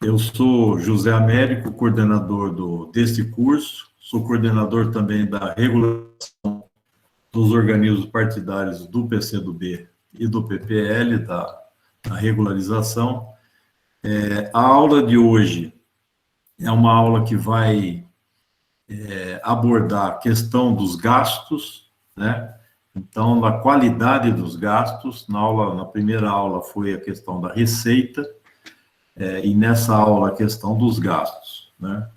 Eu sou José Américo, coordenador deste curso, sou coordenador também da regulação dos organismos partidários do PCdoB e do PPL, da regularização. A aula de hoje é uma aula que vai abordar a questão dos gastos, né? Então, da qualidade dos gastos. Na primeira aula foi a questão da receita, e nessa aula a questão dos gastos, né?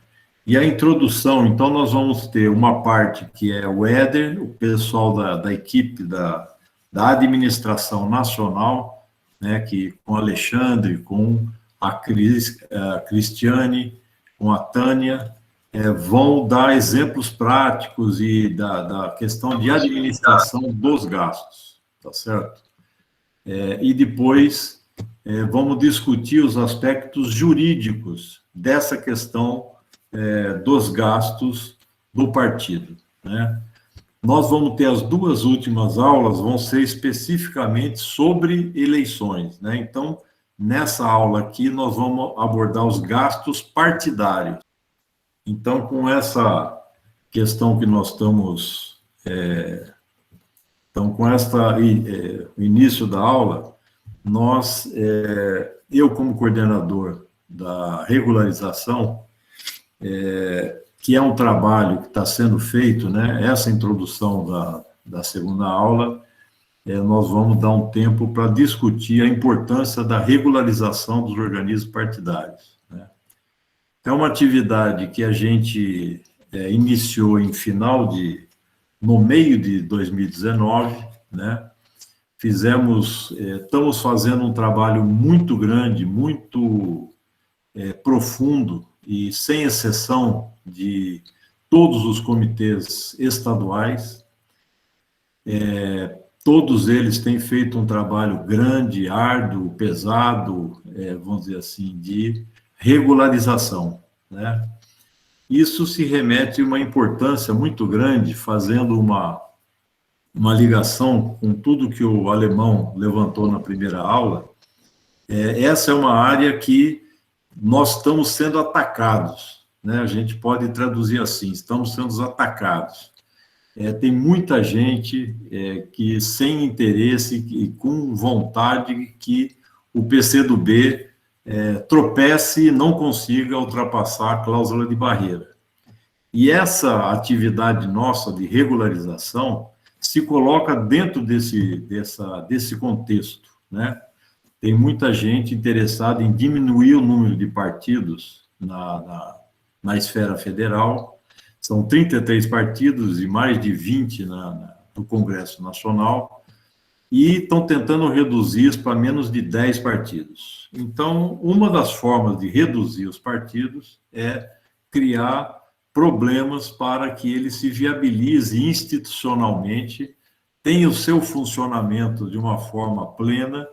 E a introdução, então, nós vamos ter uma parte que é o Éder, o pessoal da equipe da administração nacional, né, que com o Alexandre, com a Cristiane, com a Tânia, vão dar exemplos práticos e da questão de administração dos gastos, tá certo? E depois vamos discutir os aspectos jurídicos dessa questão dos gastos do partido, né? Nós vamos ter as duas últimas aulas, vão ser especificamente sobre eleições, né? Então, nessa aula aqui, nós vamos abordar os gastos partidários. Então, com essa questão que nós estamos... Então, com o início da aula, eu, como coordenador da regularização, que é um trabalho que está sendo feito, né? Essa introdução da segunda aula, nós vamos dar um tempo para discutir a importância da regularização dos organismos partidários, né? É uma atividade que a gente iniciou no meio de 2019, né? Estamos fazendo um trabalho muito grande, muito profundo, e sem exceção de todos os comitês estaduais. Todos eles têm feito um trabalho grande, árduo, pesado, vamos dizer assim, de regularização, né? Isso se remete a uma importância muito grande, fazendo uma ligação com tudo que o Alemão levantou na primeira aula. Essa é uma área que nós estamos sendo atacados, né? A gente pode traduzir assim: estamos sendo atacados. Tem muita gente que sem interesse e com vontade que o PCdoB tropece e não consiga ultrapassar a cláusula de barreira. E essa atividade nossa de regularização se coloca dentro desse contexto, né? Tem muita gente interessada em diminuir o número de partidos na esfera federal. São 33 partidos e mais de 20 no Congresso Nacional, e estão tentando reduzir isso para menos de 10 partidos. Então, uma das formas de reduzir os partidos é criar problemas para que ele se viabilize institucionalmente, tenha o seu funcionamento de uma forma plena,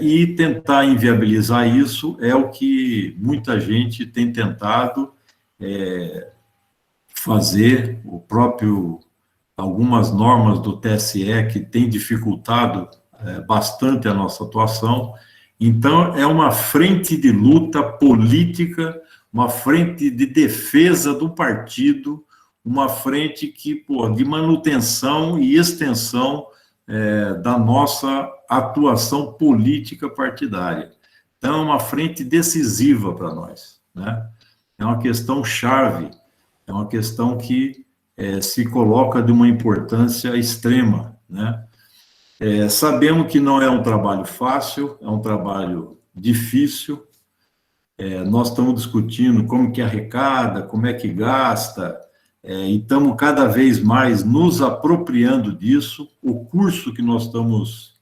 e tentar inviabilizar isso é o que muita gente tem tentado fazer. Algumas normas do TSE que têm dificultado bastante a nossa atuação. Então, é uma frente de luta política, uma frente de defesa do partido, uma frente de manutenção e extensão da nossa atuação política partidária. Então, é uma frente decisiva para nós, né? É uma questão chave, é uma questão que se coloca de uma importância extrema, né? Sabemos que não é um trabalho fácil, é um trabalho difícil. Nós estamos discutindo como que arrecada, como é que gasta, e estamos cada vez mais nos apropriando disso. O curso que nós estamos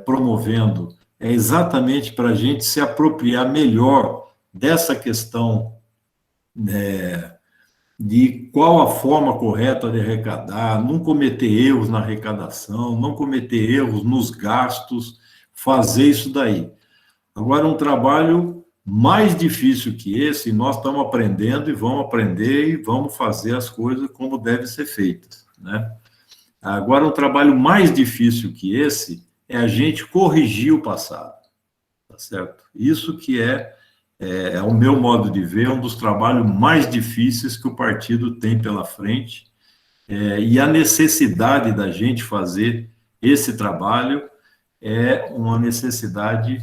promovendo é exatamente para a gente se apropriar melhor dessa questão de qual a forma correta de arrecadar, não cometer erros na arrecadação, não cometer erros nos gastos, fazer isso daí. Agora, um trabalho mais difícil que esse, nós estamos aprendendo e vamos aprender e vamos fazer as coisas como devem ser feitas, né? Agora, um trabalho mais difícil que esse é a gente corrigir o passado, tá certo? Isso que é o meu modo de ver, um dos trabalhos mais difíceis que o partido tem pela frente, e a necessidade da gente fazer esse trabalho é uma necessidade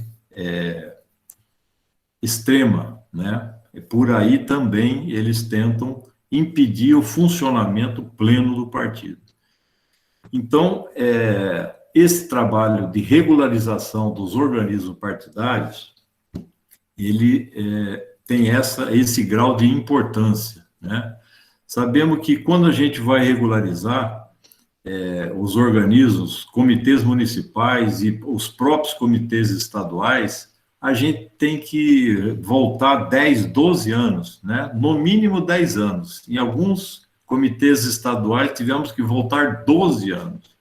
extrema, né? E por aí também eles tentam impedir o funcionamento pleno do partido. Então, esse trabalho de regularização dos organismos partidários, ele tem esse grau de importância, né? Sabemos que quando a gente vai regularizar os organismos, comitês municipais e os próprios comitês estaduais, a gente tem que voltar 10, 12 anos, né? No mínimo 10 anos. Em alguns comitês estaduais tivemos que voltar 12 anos,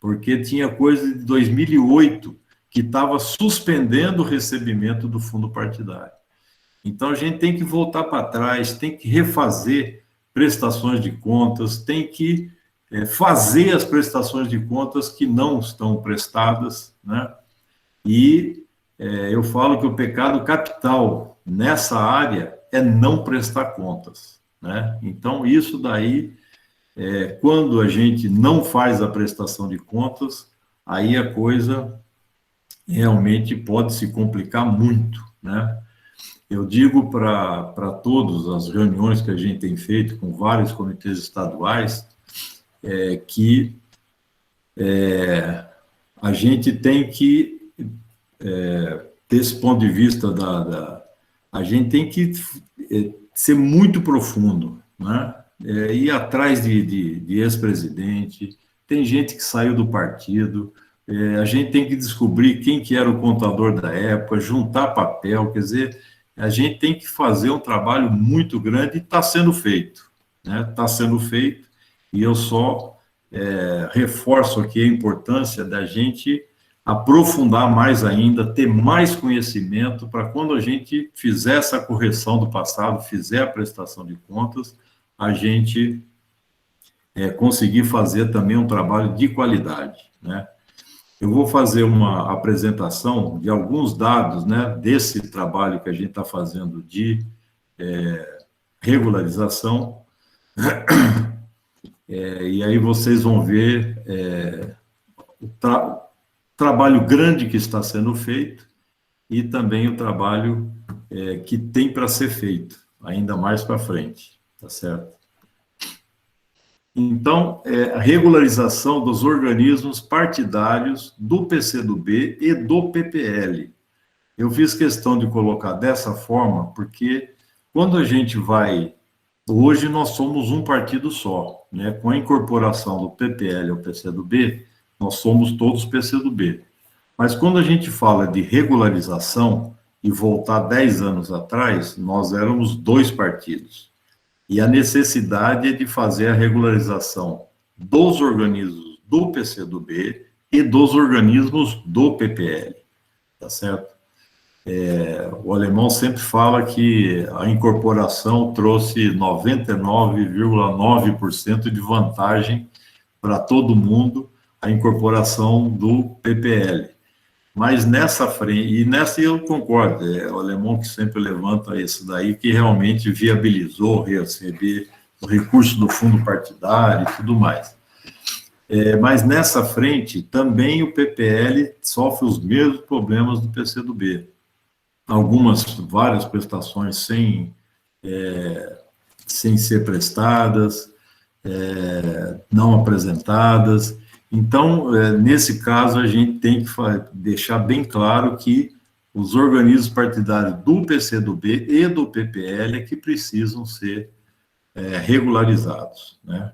porque tinha coisa de 2008 que estava suspendendo o recebimento do fundo partidário. Então, a gente tem que voltar para trás, tem que refazer prestações de contas, tem que fazer as prestações de contas que não estão prestadas, né? E eu falo que o pecado capital nessa área é não prestar contas, né? Então, isso daí, quando a gente não faz a prestação de contas, aí a coisa realmente pode se complicar muito, né? Eu digo para todos as reuniões que a gente tem feito com vários comitês estaduais, que a gente tem que ter esse ponto de vista a gente tem que ser muito profundo, né? Ir atrás de ex-presidente, tem gente que saiu do partido, a gente tem que descobrir quem que era o contador da época, juntar papel, quer dizer, a gente tem que fazer um trabalho muito grande e está sendo feito, né? Está sendo feito, e eu só reforço aqui a importância da gente aprofundar mais ainda, ter mais conhecimento para quando a gente fizer essa correção do passado, fizer a prestação de contas, a gente conseguir fazer também um trabalho de qualidade, né? Eu vou fazer uma apresentação de alguns dados, né, desse trabalho que a gente está fazendo de regularização, e aí vocês vão ver o trabalho grande que está sendo feito e também o trabalho que tem para ser feito, ainda mais para frente, tá certo? Então, a regularização dos organismos partidários do PCdoB e do PPL. Eu fiz questão de colocar dessa forma, porque quando a gente vai... Hoje nós somos um partido só, né? Com a incorporação do PPL ao PCdoB, nós somos todos PCdoB. Mas quando a gente fala de regularização, e voltar 10 anos atrás, nós éramos 2 partidos. E a necessidade é de fazer a regularização dos organismos do PCdoB e dos organismos do PPL, tá certo? O alemão sempre fala que a incorporação trouxe 99,9% de vantagem para todo mundo, a incorporação do PPL. Mas nessa frente, e nessa eu concordo, o alemão que sempre levanta isso daí, que realmente viabilizou receber o recurso do fundo partidário e tudo mais. Mas nessa frente, também o PPL sofre os mesmos problemas do PCdoB. Várias prestações sem ser prestadas, não apresentadas. Então, nesse caso, a gente tem que deixar bem claro que os organismos partidários do PCdoB e do PPL é que precisam ser regularizados, né?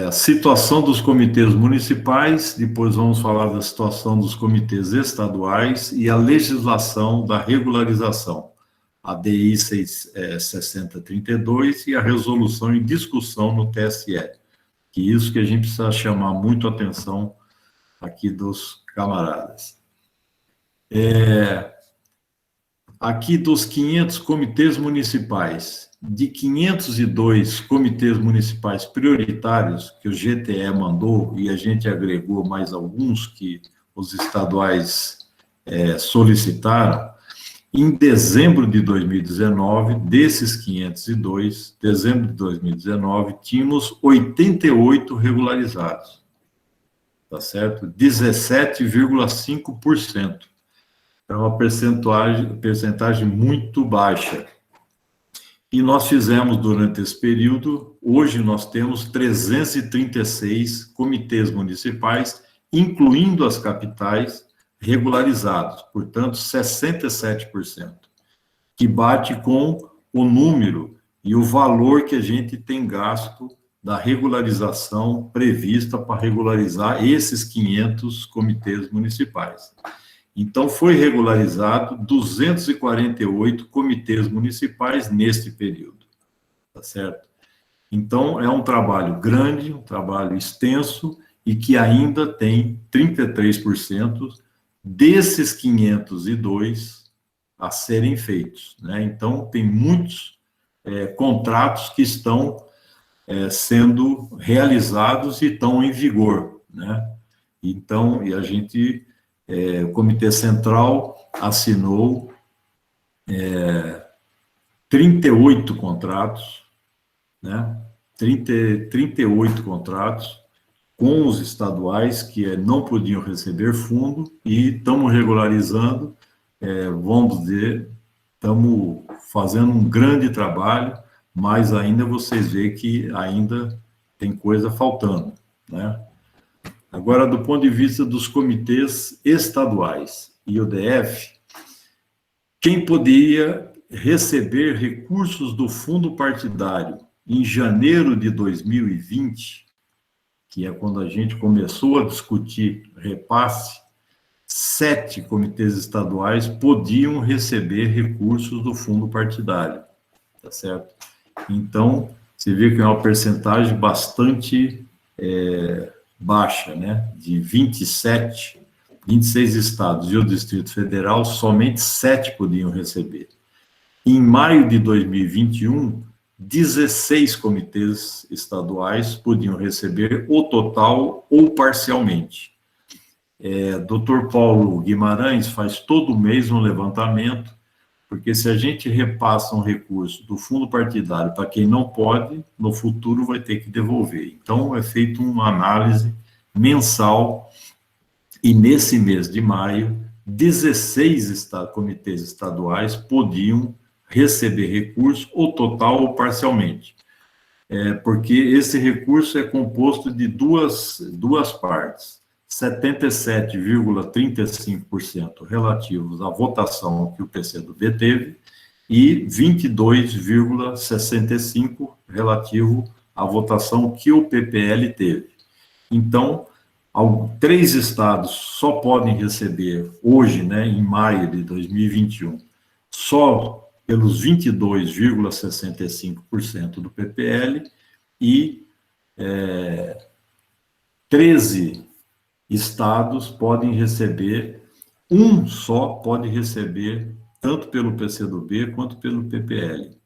A situação dos comitês municipais, depois vamos falar da situação dos comitês estaduais e a legislação da regularização, a DI 6032 e a resolução em discussão no TSE. Que isso que a gente precisa chamar muito a atenção aqui dos camaradas. Aqui dos 500 comitês municipais, de 502 comitês municipais prioritários que o GTE mandou, e a gente agregou mais alguns que os estaduais solicitaram, Em dezembro de 2019, desses 502, dezembro de 2019, tínhamos 88 regularizados, tá certo? 17,5%. É uma percentagem muito baixa. E nós fizemos durante esse período, hoje nós temos 336 comitês municipais, incluindo as capitais, regularizados, portanto, 67%, que bate com o número e o valor que a gente tem gasto da regularização prevista para regularizar esses 500 comitês municipais. Então, foi regularizado 248 comitês municipais neste período, tá certo? Então, é um trabalho grande, um trabalho extenso, e que ainda tem 33% desses 502 a serem feitos, né? Então, tem muitos contratos que estão sendo realizados e estão em vigor, né? Então, e a gente... o Comitê Central assinou 38 contratos, né? 38 contratos com os estaduais que não podiam receber fundo, e estamos regularizando, vamos dizer, estamos fazendo um grande trabalho, mas ainda vocês veem que ainda tem coisa faltando, né? Agora, do ponto de vista dos comitês estaduais e o DF, quem poderia receber recursos do fundo partidário em janeiro de 2020, que é quando a gente começou a discutir repasse, 7 comitês estaduais podiam receber recursos do fundo partidário, tá certo? Então, você vê que é uma percentagem bastante baixa, né? De 26 estados e o Distrito Federal, somente 7 podiam receber. Em maio de 2021, 16 comitês estaduais podiam receber o total ou parcialmente. Dr. Paulo Guimarães faz todo mês um levantamento, porque se a gente repassa um recurso do fundo partidário para quem não pode, no futuro vai ter que devolver. Então, é feita uma análise mensal, e nesse mês de maio, 16 comitês estaduais podiam receber recurso, ou total ou parcialmente. Porque esse recurso é composto de duas partes. 77,35% relativos à votação que o PCdoB teve e 22,65% relativo à votação que o PPL teve. Então, 3 estados só podem receber hoje, né, em maio de 2021, só pelos 22,65% do PPL, e 13 estados podem receber, um só pode receber, tanto pelo PCdoB quanto pelo PPL.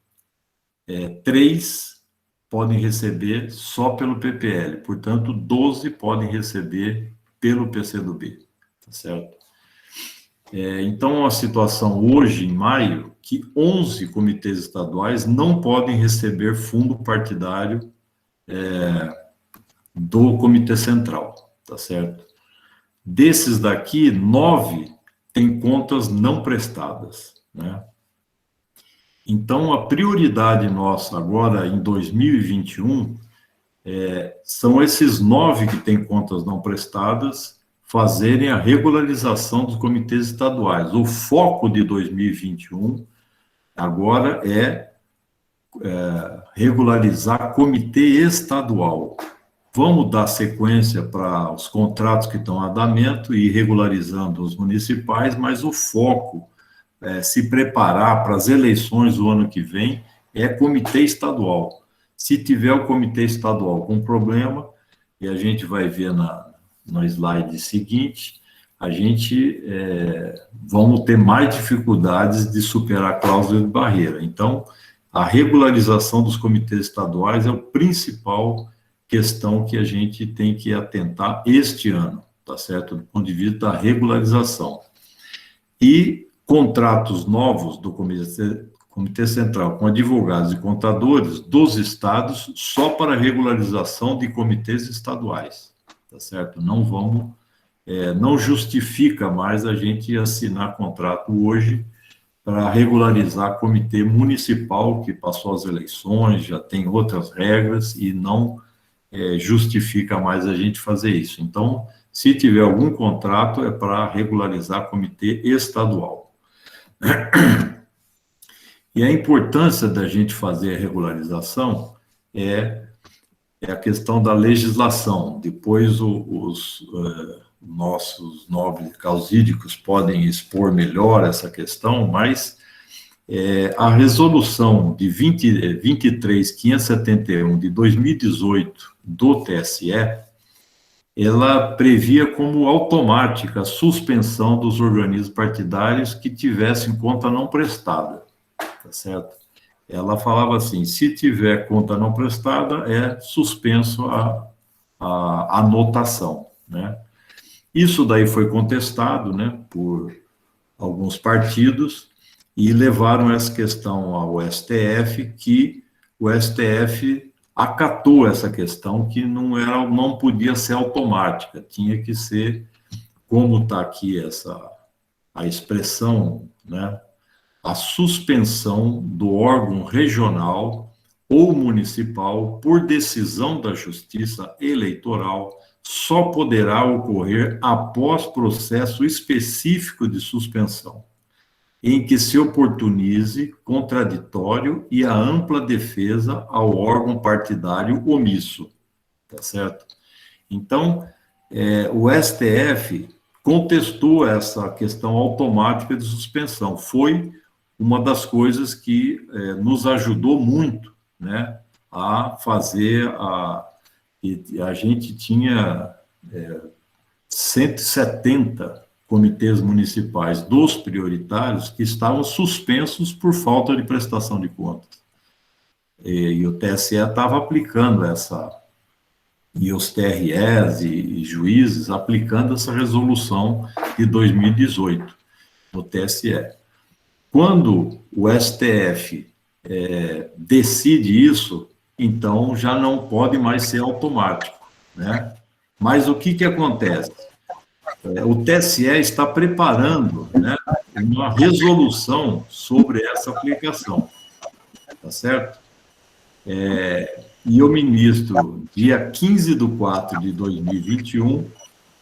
3 podem receber só pelo PPL, portanto, 12 podem receber pelo PCdoB, tá certo? Então, a situação hoje, em maio, que 11 comitês estaduais não podem receber fundo partidário do Comitê Central, tá certo? Desses daqui, 9 têm contas não prestadas, né? Então, a prioridade nossa agora, em 2021, são esses 9 que têm contas não prestadas fazerem a regularização dos comitês estaduais. O foco de 2021 agora é regularizar comitê estadual. Vamos dar sequência para os contratos que estão a andamento e ir regularizando os municipais, mas o foco se preparar para as eleições do ano que vem é comitê estadual. Se tiver o comitê estadual com problema, e a gente vai ver no slide seguinte, a gente vamos ter mais dificuldades de superar a cláusula de barreira. Então, a regularização dos comitês estaduais é a principal questão que a gente tem que atentar este ano, tá certo? Do ponto de vista da regularização. E contratos novos do Comitê Central com advogados e contadores dos estados só para regularização de comitês estaduais, tá certo? Não vamos, não justifica mais a gente assinar contrato hoje para regularizar comitê municipal que passou as eleições, já tem outras regras e não justifica mais a gente fazer isso. Então, se tiver algum contrato, é para regularizar comitê estadual. E a importância da gente fazer a regularização é a questão da legislação. Depois os nossos nobres causídicos podem expor melhor essa questão, mas a resolução de 23.571 de 2018 do TSE, ela previa como automática a suspensão dos organismos partidários que tivessem conta não prestada, tá certo? Ela falava assim, se tiver conta não prestada, é suspenso a anotação, né? Isso daí foi contestado, né, por alguns partidos e levaram essa questão ao STF, que o STF acatou essa questão, que não podia ser automática, tinha que ser, como está aqui a expressão, né, a suspensão do órgão regional ou municipal por decisão da Justiça Eleitoral só poderá ocorrer após processo específico de suspensão, em que se oportunize contraditório e a ampla defesa ao órgão partidário omisso, tá certo? Então, o STF contestou essa questão automática de suspensão. Foi uma das coisas que nos ajudou muito, né, a fazer a gente tinha 170 comitês municipais dos prioritários que estavam suspensos por falta de prestação de contas. E o TSE estava aplicando e os TREs e juízes aplicando essa resolução de 2018 no TSE. Quando o STF decide isso, então já não pode mais ser automático, né? Mas o que acontece? O TSE está preparando, né, uma resolução sobre essa aplicação, tá certo? E o ministro, dia 15/4/2021,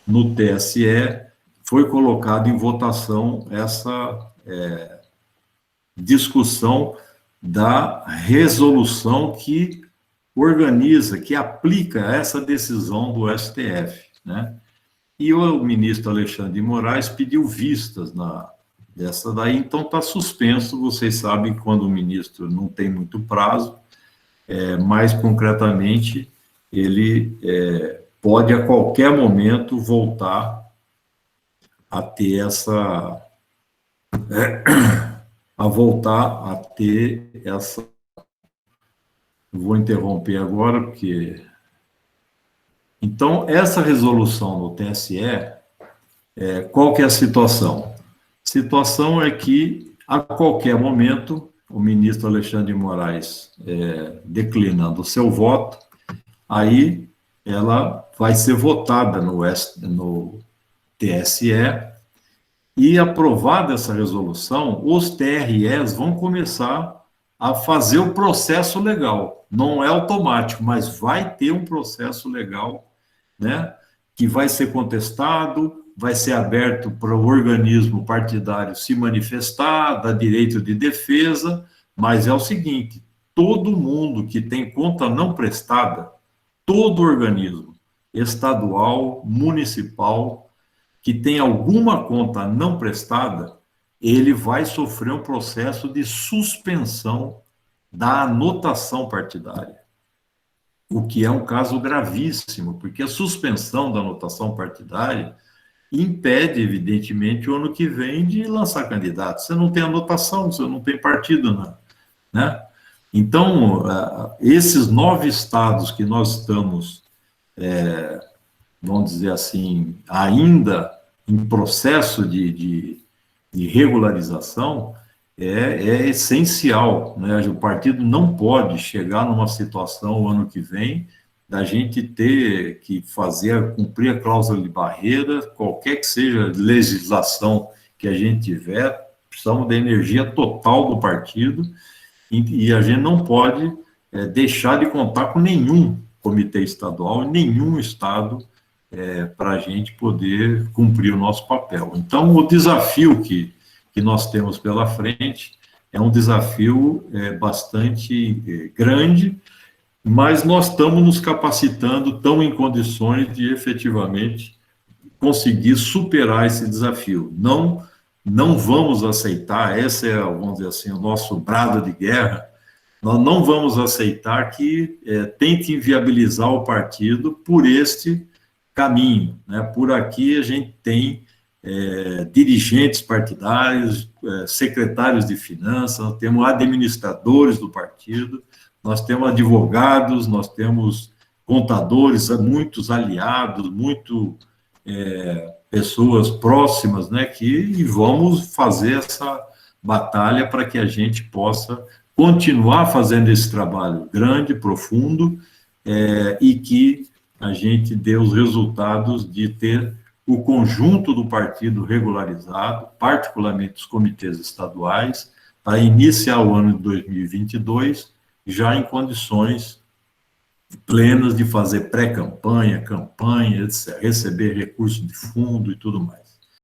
no TSE, foi colocado em votação essa discussão da resolução que organiza, que aplica essa decisão do STF, né? E o ministro Alexandre de Moraes pediu vistas dessa daí, então está suspenso. Vocês sabem que quando o ministro não tem muito prazo, mais concretamente, ele pode a qualquer momento voltar a ter Vou interromper agora, porque... Então, essa resolução no TSE, qual que é a situação? A situação é que, a qualquer momento, o ministro Alexandre de Moraes, declinando o seu voto, aí ela vai ser votada no TSE, e aprovada essa resolução, os TREs vão começar a fazer o processo legal. Não é automático, mas vai ter um processo legal, né, que vai ser contestado, vai ser aberto para o organismo partidário se manifestar, dar direito de defesa, mas é o seguinte, todo mundo que tem conta não prestada, todo organismo estadual, municipal, que tem alguma conta não prestada, ele vai sofrer um processo de suspensão da anotação partidária, o que é um caso gravíssimo, porque a suspensão da anotação partidária impede, evidentemente, o ano que vem de lançar candidato. Você não tem anotação, você não tem partido, né? Então, esses 9 estados que nós estamos, vamos dizer assim, ainda em processo de de regularização é essencial, né? O partido não pode chegar numa situação o ano que vem da gente ter que cumprir a cláusula de barreira, qualquer que seja a legislação que a gente tiver, precisamos da energia total do partido, e a gente não pode deixar de contar com nenhum comitê estadual, nenhum estado, para a gente poder cumprir o nosso papel. Então, o desafio que nós temos pela frente é um desafio bastante grande, mas nós estamos nos capacitando, estamos em condições de efetivamente conseguir superar esse desafio. Não vamos aceitar, esse é, vamos dizer assim, o nosso brado de guerra, nós não vamos aceitar que tente inviabilizar o partido por este caminho, né? Por aqui a gente tem dirigentes partidários, secretários de finanças, nós temos administradores do partido, nós temos advogados, nós temos contadores, muitos aliados, pessoas próximas, né, e vamos fazer essa batalha para que a gente possa continuar fazendo esse trabalho grande, profundo, e que a gente dê os resultados de ter o conjunto do partido regularizado, particularmente os comitês estaduais, para iniciar o ano de 2022 já em condições plenas de fazer pré-campanha, campanha, etc., receber recursos de fundo e tudo mais.